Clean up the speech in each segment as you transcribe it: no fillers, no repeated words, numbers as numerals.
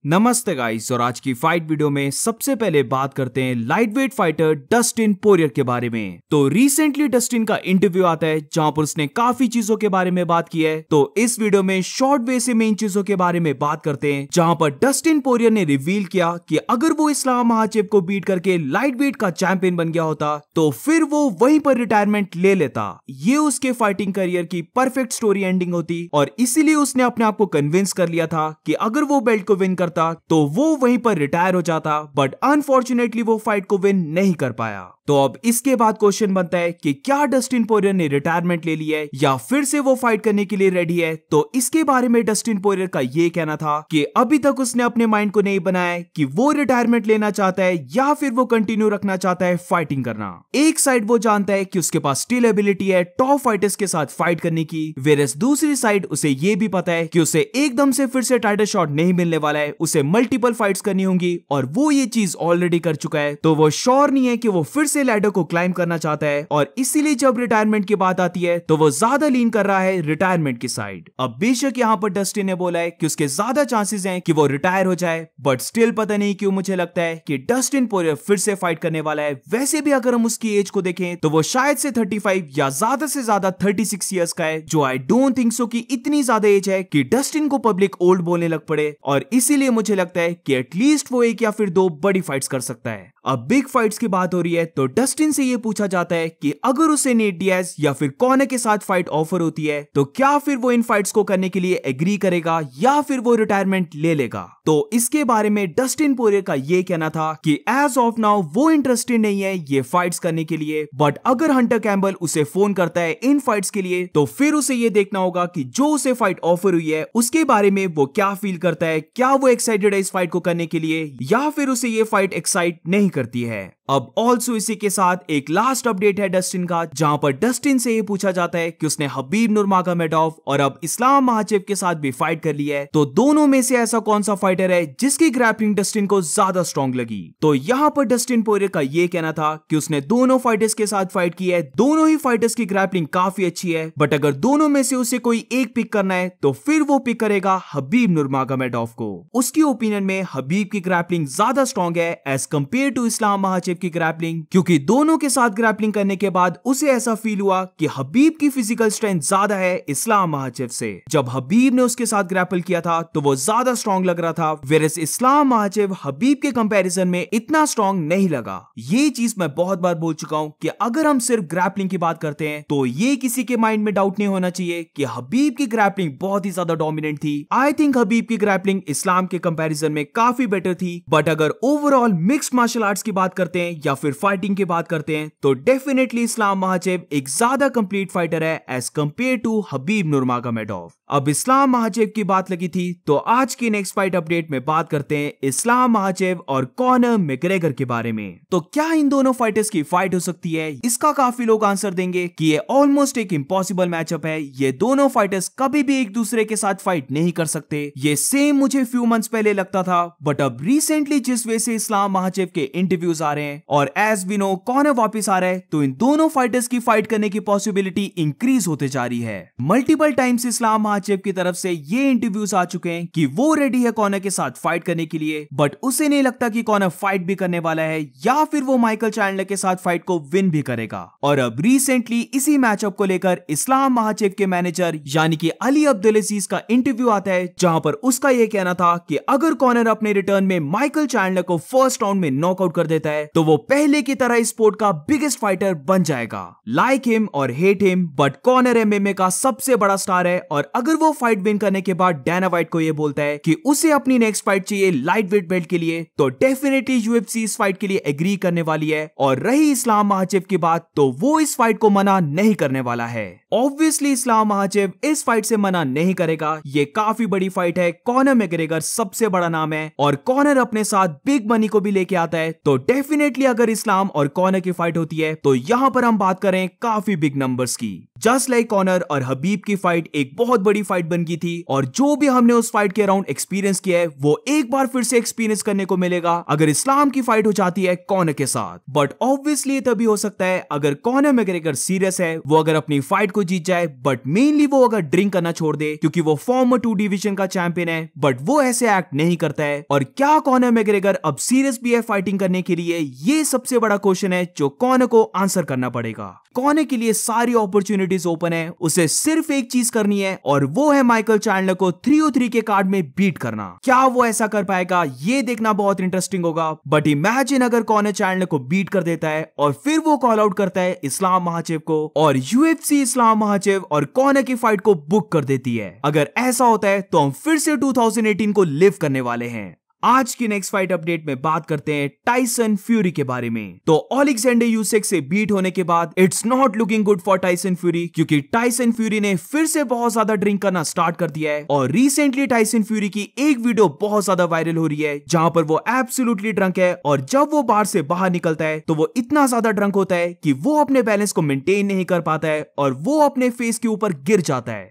नमस्ते गाइस, और आज की फाइट वीडियो में सबसे पहले बात करते हैं light weight fighter Dustin Poirier के बारे में। तो रिसेंटली डस्टिन का इंटरव्यू आता है जहां पर उसने काफी चीजों के बारे में बात की है। तो इस वीडियो में शॉर्ट वे से मेन चीजों के बारे में बात करते हैं, जहां पर डस्टिन पोरियर ने रिवील किया कि अगर वो इस्लाम महाचेव को बीट करके लाइट वेट का चैंपियन बन गया होता तो फिर वो वहीं पर रिटायरमेंट ले लेता। ये उसके फाइटिंग करियर की परफेक्ट स्टोरी एंडिंग होती और इसीलिए उसने अपने आप को कन्विंस कर लिया था कि अगर वो बेल्ट को विन करता तो वो वहीं पर रिटायर हो जाता, बट अनफॉर्चुनेटली वो फाइट को विन नहीं कर पाया। तो अब इसके बाद क्वेश्चन बनता है कि क्या डस्टिन पोरियर ने रिटायरमेंट ले ली है या फिर से वो फाइट करने के लिए रेडी है। तो इसके बारे में डस्टिन पोरियर का ये कहना था कि अभी तक उसने अपने माइंड को नहीं बनाया कि वो रिटायरमेंट लेना चाहता है या फिर वो कंटिन्यू रखना चाहता है फाइटिंग करना। एक साइड वो जानता है कि उसके पास स्टिल एबिलिटी है टॉप फाइटर्स के साथ फाइट करने की, वेरस दूसरी साइड उसे ये भी पता है कि उसे एकदम से फिर से टाइटल शॉट नहीं मिलने वाला है, उसे मल्टीपल फाइट्स करनी होंगी और वो ये चीज ऑलरेडी कर चुका है। तो वो श्योर नहीं है कि वो फिर से लैडर को क्लाइम करना चाहता है और इसीलिए जब रिटायरमेंट की बात आती है तो वो ज्यादा लीन कर रहा है रिटायरमेंट की साइड। अब बेशक यहाँ पर डस्टिन ने बोला है कि उसके ज्यादा चांसेस हैं कि वो रिटायर हो जाए, बट स्टिल पता नहीं क्यों मुझे लगता है कि डस्टिन पोरियर फिर से फाइट करने वाला है। वैसे भी अगर हम उसकी एज को देखें तो वो शायद से 35 या ज्यादा से ज्यादा 36 इयर्स का है, जो आई डोंट थिंक सो कि इतनी ज्यादा एज है कि डस्टिन को पब्लिक ओल्ड बोलने लग पड़े। और इसीलिए मुझे लगता है कि एटलीस्ट वो एक या फिर दो बड़ी फाइट्स कर सकता है। अब बिग फाइट्स की बात हो रही है तो डस्टिन से ये पूछा जाता है कि अगर उसे नेट डियाज या फिर कॉनर के साथ फाइट ऑफर होती है तो क्या फिर वो इन फाइट्स को करने के लिए एग्री करेगा या फिर वो रिटायरमेंट ले लेगा। तो इसके बारे में डस्टिन पोरियर का ये कहना था कि एज ऑफ नाउ वो इंटरेस्टेड नहीं है ये फाइट्स करने के लिए, बट अगर हंटर कैम्बल उसे फोन करता है इन फाइट्स के लिए तो फिर उसे ये देखना होगा कि जो उसे फाइट ऑफर हुई है उसके बारे में वो क्या फील करता है, क्या वो एक्साइटेड है इस फाइट को करने के लिए या फिर उसे ये फाइट एक्साइट नहीं करती है। अब ऑल्सो इसी के साथ एक लास्ट अपडेट है डस्टिन का, जहां पर डस्टिन से ये पूछा जाता है कि उसने हबीब नुरमागोमेडोव और अब इस्लाम महाचेव के साथ भी फाइट कर ली है, तो दोनों में से ऐसा कौन सा फाइटर है जिसकी ग्रैपलिंग डस्टिन को ज्यादा स्ट्रॉन्ग लगी। तो यहाँ पर डस्टिन पोरियर का ये कहना था कि उसने दोनों फाइटर्स के साथ फाइट की है, दोनों ही फाइटर्स की ग्रैपलिंग काफी अच्छी है, बट अगर दोनों में से उसे कोई एक पिक करना है तो फिर वो पिक करेगा हबीब नुरमागोमेडोव को। उसकी ओपिनियन में हबीब की ग्रैपलिंग ज्यादा स्ट्रॉन्ग है as compare to Islam Makhachev की ग्रैपलिंग, क्योंकि दोनों के साथ ग्रैपलिंग करने के बाद उसे ऐसा फील हुआ कि हबीब की फिजिकल स्ट्रेंथ ज्यादा है इस्लाम महाचेव से। जब हबीब ने उसके साथ ग्रैपल किया था तो वो ज्यादा स्ट्रॉन्ग लग रहा था, वेरस इस्लाम महाचेव हबीब के कंपैरिजन में इतना स्ट्रॉन्ग नहीं लगा। ये चीज मैं बहुत बार बोल चुका हूं कि अगर हम सिर्फ ग्रैपलिंग की बात करते हैं तो ये किसी के माइंड में डाउट नहीं होना चाहिए कि हबीब की ग्रैपलिंग बहुत ही ज्यादा डोमिनेंट थी। आई थिंक हबीब की ग्रैपलिंग इस्लाम के कंपैरिजन में काफी बेटर थी, बट अगर ओवरऑल मिक्स्ड मार्शल आर्ट्स की बात करते हैं या फिर फाइटिंग की बात करते हैं तो डेफिनेटली इस्लाम महाचेव एक ज्यादा कंप्लीट फाइटर है एज कंपेयर टू हबीब नुरमागोमेडोव। अब इस्लाम महाचेव की बात लगी थी तो आज की नेक्स्ट फाइट अपडेट में बात करते हैं इस्लाम महाचेव और कॉनर मैकग्रेगर के बारे में। तो क्या इन दोनों फाइटर्स की फाइट हो सकती है? इसका काफी लोग आंसर देंगे कि ये ऑलमोस्ट एक इम्पॉसिबल मैचअप है, ये दोनों फाइटर्स कभी भी एक दूसरे के साथ फाइट नहीं कर सकते। ये सेम मुझे फ्यू मंथ्स पहले लगता था, बट अब रिसेंटली जिस वे से इस्लाम महाचेव के इंटरव्यूज आ रहे हैं और एज वी नो कॉनर वापस आ रहा है तो इन दोनों फाइटर्स की फाइट करने की पॉसिबिलिटी इंक्रीज होते जा रही है। मल्टीपल टाइम्स इस्लाम महाचेव की तरफ से ये इंटरव्यूज आ चुके हैं कि वो रेडी है कॉनर के साथ फाइट करने के लिए, बट उसे नहीं लगता कि कॉनर फाइट भी करने वाला है या फिर वो माइकल चैंडलर के साथ फाइट को विन भी करेगा। और अब रिसेंटली इसी मैचअप को लेकर इस्लाम महाचेव के मैनेजर यानी कि अली अब्दुल अजीज का इंटरव्यू आता है, जहां पर उसका यह कहना था कि अगर कॉनर अपने रिटर्न में माइकल चैंडलर को फर्स्ट राउंड में नॉकआउट कर देता है तो वो पहले की तरह स्पोर्ट का बिगेस्ट फाइटर बन जाएगा। लाइक हिम और hate him, but Conor MMA का सबसे बड़ा स्टार है और अगर वो फाइट विन करने के बाद डैना व्हाइट को ये बोलता है कि उसे अपनी नेक्स्ट फाइट चाहिए लाइट वेट बेल्ट के लिए तो डेफिनेटली यूएफसी इस फाइट के लिए एग्री करने वाली है। और रही इस्लाम महाचेव की बात तो वो इस फाइट को मना नहीं करने वाला है। ऑब्वियसली इस्लाम महाचेव इस फाइट से मना नहीं करेगा, ये काफी बड़ी फाइट है, कॉनर मैकग्रेगर सबसे बड़ा नाम है और कॉनर अपने साथ बिग मनी को भी लेके आता है, तो डेफिनेटली अगर इस्लाम और कॉनर की फाइट होती है तो यहां पर हम बात करें काफी बिग नंबर्स की। जस्ट लाइक कॉनर और हबीब की फाइट एक बहुत बड़ी फाइट बन गई थी और जो भी हमने उस फाइट के अराउंड एक्सपीरियंस किया है वो एक बार फिर से एक्सपीरियंस करने को मिलेगा अगर इस्लाम की फाइट हो जाती है कॉनर के साथ। बट ऑब्वियसली तभी हो सकता है अगर कॉनर मैग्रेगर सीरियस है, वो अगर अपनी फाइट को जीत जाए, बट मेनली वो अगर ड्रिंक करना छोड़ दे क्योंकि वो फॉर्मर 2 डिवीजन का चैंपियन है, बट वो ऐसे एक्ट नहीं करता है। और क्या कॉनर मैग्रेगर अब सीरियस भी है फाइटिंग करने के लिए, ये सबसे बड़ा क्वेश्चन है जो कॉनर को आंसर करना पड़ेगा। कॉनर के लिए सारी अपॉर्चुनिटीज ओपन है, उसे सिर्फ एक चीज करनी है और वो है माइकल चैंडलर को 303 के कार्ड में बीट करना। क्या वो ऐसा कर पाएगा, ये देखना बहुत इंटरेस्टिंग होगा। बट इमेजिन अगर कॉनर चैंडलर को बीट कर देता है और फिर वो कॉल आउट करता है इस्लाम महाचेव को और UFC इस्लाम महाचेव और कॉनर की फाइट को बुक कर देती है। अगर ऐसा होता है तो हम फिर से 2018 को लिव करने वाले हैं। आज की नेक्स्ट फाइट अपडेट में बात करते हैं टाइसन फ्यूरी के बारे में। तो अलेक्जेंडर यूसिक से बीट होने के बाद it's not looking good for Tyson fury क्योंकि टाइसन फ्यूरी ने फिर से बहुत ज्यादा ड्रिंक करना स्टार्ट कर दिया है और रिसेंटली टाइसन फ्यूरी की एक वीडियो बहुत ज्यादा वायरल हो रही है जहां पर वो एब्सोल्युटली ड्रंक है और जब वो बार से बाहर निकलता है तो वो इतना ज्यादा ड्रंक होता है कि वो अपने बैलेंस को मेंटेन नहीं कर पाता है और वो अपने फेस के ऊपर गिर जाता है।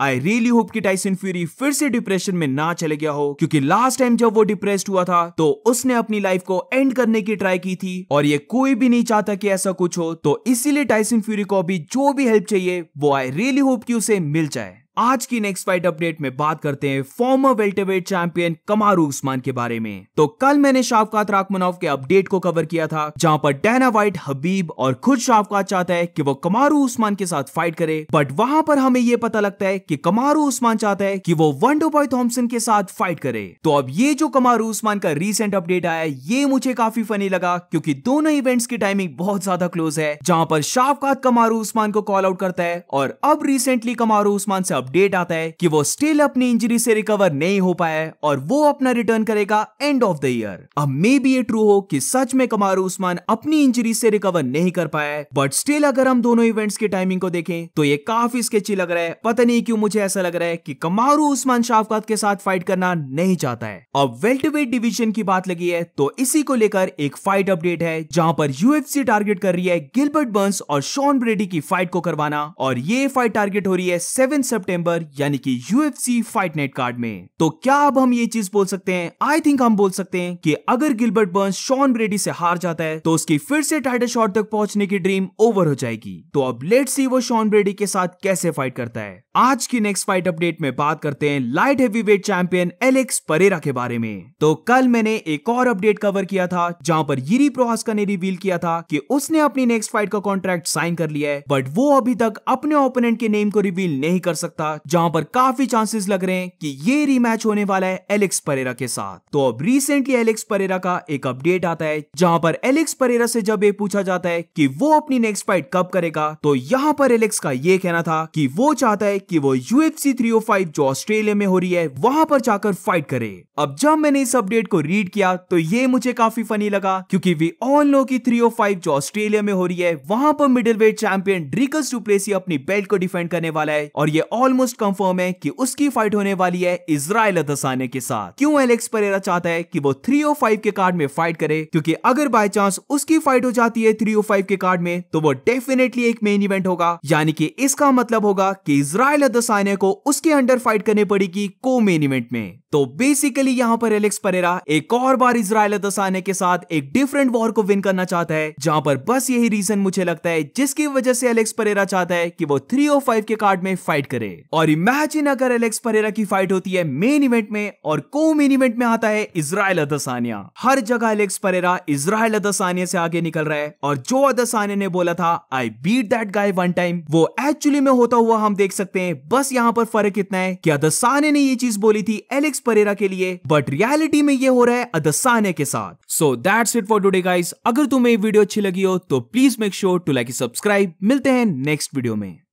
आई रियली होप कि टाइसन फ्यूरी फिर से डिप्रेशन में ना चले गया हो क्योंकि लास्ट टाइम जब वो डिप्रेस्ड हुआ था तो उसने अपनी लाइफ को एंड करने की ट्राई की थी और ये कोई भी नहीं चाहता कि ऐसा कुछ हो। तो इसीलिए टाइसन फ्यूरी को अभी जो भी हेल्प चाहिए वो आई रियली होप कि उसे मिल जाए। आज की नेक्स्ट फाइट अपडेट में बात करते हैं फॉर्मर वेल्टरवेट चैंपियन कमारू उस्मान के बारे में। तो कल मैंने शाफकात राखमनोव के अपडेट को कवर किया था जहां पर डैना व्हाइट, हबीब और खुद शाफकात चाहता है कि वो कमारू उस्मान के साथ फाइट करे, बट वहां पर हमें ये पता लगता है कि कमारू उस्मान चाहता है कि वो वंडर बॉय थॉमसन के साथ फाइट करे। तो अब ये जो कमारू उस्मान का रीसेंट अपडेट आया ये मुझे काफी फनी लगा क्योंकि दोनों इवेंट्स की टाइमिंग बहुत ज्यादा क्लोज है जहां पर शाफकात कमारू उस्मान को कॉल आउट करता है और अब रिसेंटली कमारू उस्मान से अपडेट आता है कि वो स्टिल अपनी इंजरी से रिकवर नहीं हो पाया है और वो अपना रिटर्न करेगा एंड ऑफ द ईयर। अब मे बी ये ट्रू हो कि सच में कमारू उस्मान अपनी इंजरी से रिकवर नहीं कर पाया है, बट स्टिल अगर हम दोनों इवेंट्स की टाइमिंग को देखें तो ये काफी स्केची लग रहा है। पता नहीं क्यों मुझे ऐसा लग रहा है कि कमारू उस्मान शाफकात के साथ फाइट करना नहीं चाहता है। अब वेल्टरवेट डिवीजन की बात लगी है तो इसी को लेकर एक फाइट अपडेट है जहां पर UFC टारगेट कर रही है गिलबर्ट बर्न्स और शॉन ब्रेडी की फाइट को करवाना और ये फाइट टारगेट हो रही है 7 सितंबर यानी कि UFC फाइट नाइट कार्ड में। तो क्या अब हम ये चीज बोल सकते हैं, आई थिंक हम बोल सकते हैं कि अगर गिलबर्ट बर्न्स शॉन ब्रेडी से हार जाता है तो उसकी फिर से टाइटल शॉट तक पहुंचने की ड्रीम ओवर हो जाएगी। तो अब लेट्स सी वो शॉन ब्रेडी के साथ कैसे फाइट करता है। आज की नेक्स्ट फाइट अपडेट में बात करते हैं light heavyweight champion Alex Pereira के बारे में। तो कल मैंने एक और अपडेट कवर किया था जहां पर यिरी प्रोहास्का ने रिवील किया था कि उसने अपनी नेक्स्ट फाइट का कॉन्ट्रैक्ट साइन कर लिया है, बट वो अभी तक अपने ओपोनेंट के नेम को रिवील नहीं कर सकता, जहां पर काफी चांसेस लग रहे हैं कि ये रीमैच होने वाला है एलेक्स परेरा के साथ। तो अब रिसेंटली एलेक्स परेरा का एक अपडेट आता है जहां पर एलेक्स परेरा से जब ये पूछा जाता है कि वो अपनी नेक्स्ट फाइट कब करेगा तो यहां पर एलेक्स का ये कहना था कि वो चाहता है कि वो UFC 305 जो ऑस्ट्रेलिया में हो रही है वहां पर जाकर फाइट करे। अब जब मैंने इस अपडेट को रीड किया तो ये मुझे काफी फनी लगा क्योंकि वी ऑल नो कि 305 जो ऑस्ट्रेलिया में हो रही है वहां पर middleweight champion Dricus du Plessis अपनी बेल्ट को डिफेंड करने वाला है और ये ऑलमोस्ट कंफर्म है कि उसकी फाइट होने वाली है इजराइल अदसाने के साथ। क्यों एलेक्स परेरा चाहता है कि वो 305 के कार्ड में फाइट करे, क्योंकि अगर बाय चांस उसकी फाइट हो जाती है 305 के कार्ड में तो वो डेफिनेटली एक मेन इवेंट होगा, यानी कि इसका मतलब होगा कि इजराइल अदसाने को उसके अंडर फाइट करनी पड़ेगी को मेन इवेंट में। तो बेसिकली यहां पर एलेक्स परेरा एक और बार इजराइल अदसाने के साथ एक डिफरेंट वॉर को विन करना चाहता है, जहां पर बस यही रीजन मुझे लगता है जिसकी वजह से एलेक्स परेरा चाहता है कि वो 305 के कार्ड में फाइट करे। और इमेजिन अगर एलेक्स परेरा की फाइट होती है मेन इवेंट में और को मेन इवेंट में आता है इजराइल अदसानिया। हर जगह एलेक्स परेरा इजराइल अदसानिया से आगे निकल रहा है और जो अदसानिया ने बोला था I beat that guy one time वो एक्चुअली में होता हुआ हम देख सकते हैं। बस यहां पर फर्क इतना है कि अदसानिया ने ये चीज बोली थी एलेक्स परेरा के लिए, बट रियलिटी में ये हो रहा है अदसानिया के साथ। So that's it for today guys. अगर तुम्हें वीडियो अच्छी लगी हो तो please make sure to like subscribe. मिलते हैं नेक्स्ट वीडियो में।